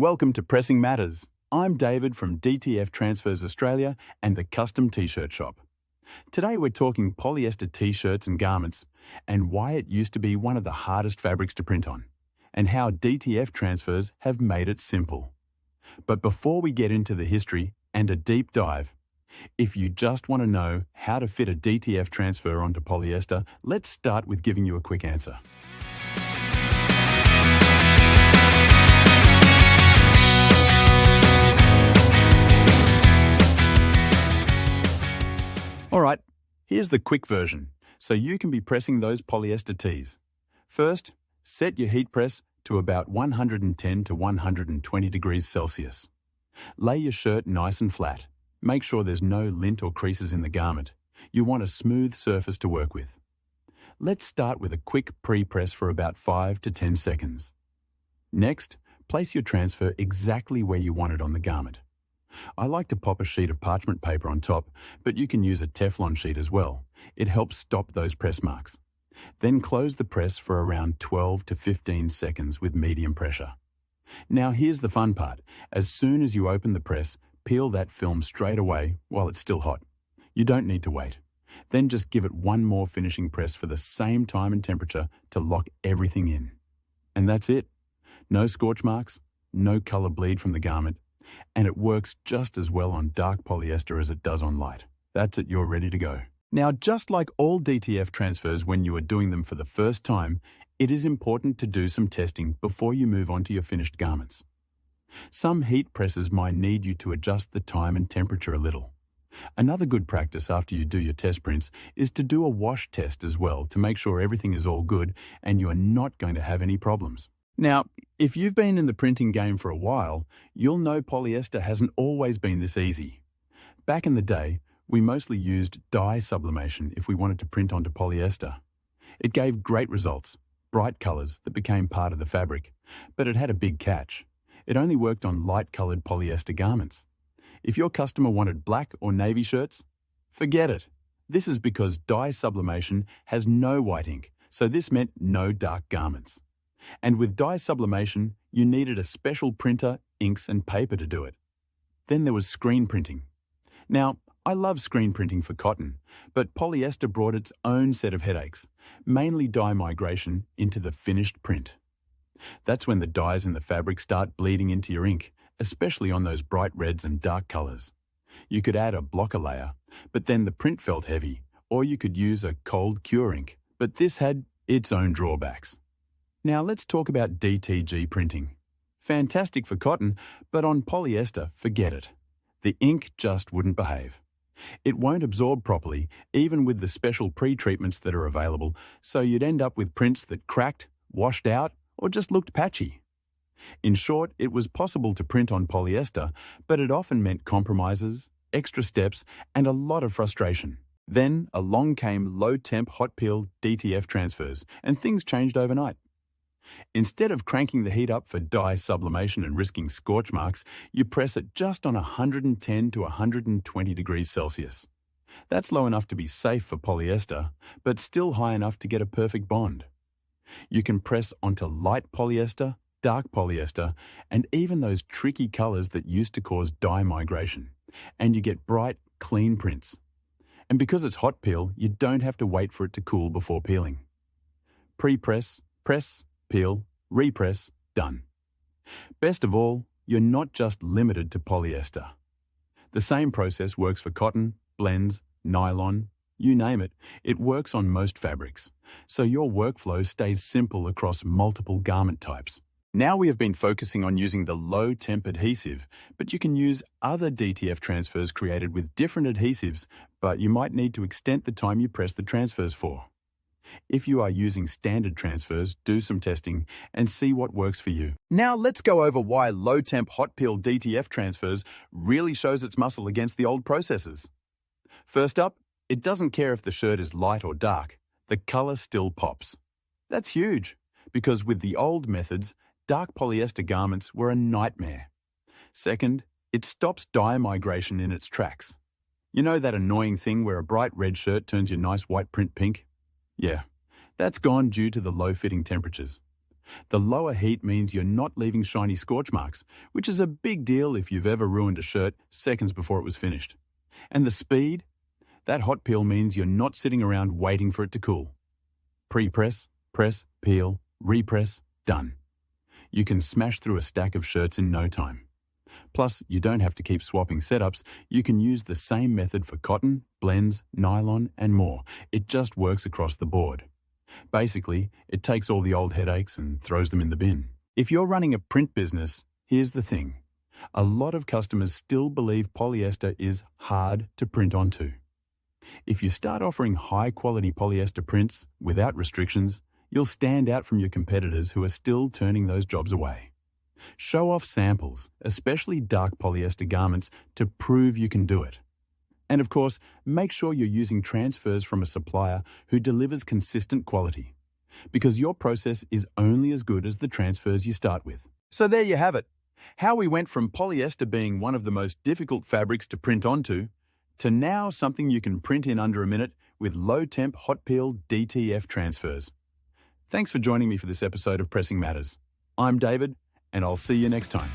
Welcome to Pressing Matters. I'm David from DTF Transfers Australia and the Custom T-Shirt Shop. Today we're talking polyester T-shirts and garments and why it used to be one of the hardest fabrics to print on, and how DTF transfers have made it simple. But before we get into the history and a deep dive, if you just want to know how to fit a DTF transfer onto polyester, let's start with giving you a quick answer. Alright, here's the quick version, so you can be pressing those polyester tees. First, set your heat press to about 110 to 120 degrees Celsius. Lay your shirt nice and flat. Make sure there's no lint or creases in the garment. You want a smooth surface to work with. Let's start with a quick pre-press for about 5 to 10 seconds. Next, place your transfer exactly where you want it on the garment. I like to pop a sheet of parchment paper on top, but you can use a Teflon sheet as well. It helps stop those press marks. Then close the press for around 12 to 15 seconds with medium pressure. Now here's the fun part. As soon as you open the press, peel that film straight away while it's still hot. You don't need to wait. Then just give it one more finishing press for the same time and temperature to lock everything in. And that's it. No scorch marks, no color bleed from the garment, and it works just as well on dark polyester as it does on light. That's it, you're ready to go. Now, just like all DTF transfers when you are doing them for the first time, it is important to do some testing before you move on to your finished garments. Some heat presses might need you to adjust the time and temperature a little. Another good practice after you do your test prints is to do a wash test as well to make sure everything is all good and you are not going to have any problems. Now, if you've been in the printing game for a while, you'll know polyester hasn't always been this easy. Back in the day, we mostly used dye sublimation if we wanted to print onto polyester. It gave great results, bright colors that became part of the fabric, but it had a big catch. It only worked on light-colored polyester garments. If your customer wanted black or navy shirts, forget it. This is because dye sublimation has no white ink, so this meant no dark garments. And with dye sublimation, you needed a special printer, inks and paper to do it. Then there was screen printing. Now, I love screen printing for cotton, but polyester brought its own set of headaches, mainly dye migration into the finished print. That's when the dyes in the fabric start bleeding into your ink, especially on those bright reds and dark colors. You could add a blocker layer, but then the print felt heavy, or you could use a cold cure ink, but this had its own drawbacks. Now let's talk about DTG printing. Fantastic for cotton, but on polyester, forget it. The ink just wouldn't behave. It won't absorb properly, even with the special pre-treatments that are available, so you'd end up with prints that cracked, washed out, or just looked patchy. In short, it was possible to print on polyester, but it often meant compromises, extra steps, and a lot of frustration. Then along came low-temp hot peel DTF transfers, and things changed overnight. Instead of cranking the heat up for dye sublimation and risking scorch marks, you press it just on 110 to 120 degrees Celsius. That's low enough to be safe for polyester, but still high enough to get a perfect bond. You can press onto light polyester, dark polyester, and even those tricky colors that used to cause dye migration, and you get bright, clean prints. And because it's hot peel, you don't have to wait for it to cool before peeling. Pre-press, press, peel, repress, done. Best of all, you're not just limited to polyester. The same process works for cotton, blends, nylon, you name it. It works on most fabrics, so your workflow stays simple across multiple garment types. Now we have been focusing on using the low-temp adhesive, but you can use other DTF transfers created with different adhesives, but you might need to extend the time you press the transfers for. If you are using standard transfers, do some testing and see what works for you. Now let's go over why low-temp hot peel DTF transfers really shows its muscle against the old processes. First up, it doesn't care if the shirt is light or dark, the color still pops. That's huge, because with the old methods, dark polyester garments were a nightmare. Second, it stops dye migration in its tracks. You know that annoying thing where a bright red shirt turns your nice white print pink? Yeah, that's gone due to the low fitting temperatures. The lower heat means you're not leaving shiny scorch marks, which is a big deal if you've ever ruined a shirt seconds before it was finished. And the speed? That hot peel means you're not sitting around waiting for it to cool. Pre-press, press, peel, repress, done. You can smash through a stack of shirts in no time. Plus, you don't have to keep swapping setups. You can use the same method for cotton, blends, nylon, and more. It just works across the board. Basically, it takes all the old headaches and throws them in the bin. If you're running a print business, here's the thing. A lot of customers still believe polyester is hard to print onto. If you start offering high-quality polyester prints without restrictions, you'll stand out from your competitors who are still turning those jobs away. Show off samples, especially dark polyester garments, to prove you can do it. And of course, make sure you're using transfers from a supplier who delivers consistent quality, because your process is only as good as the transfers you start with. So there you have it. How we went from polyester being one of the most difficult fabrics to print onto, to now something you can print in under a minute with low-temp hot peel DTF transfers. Thanks for joining me for this episode of Pressing Matters. I'm David, and I'll see you next time.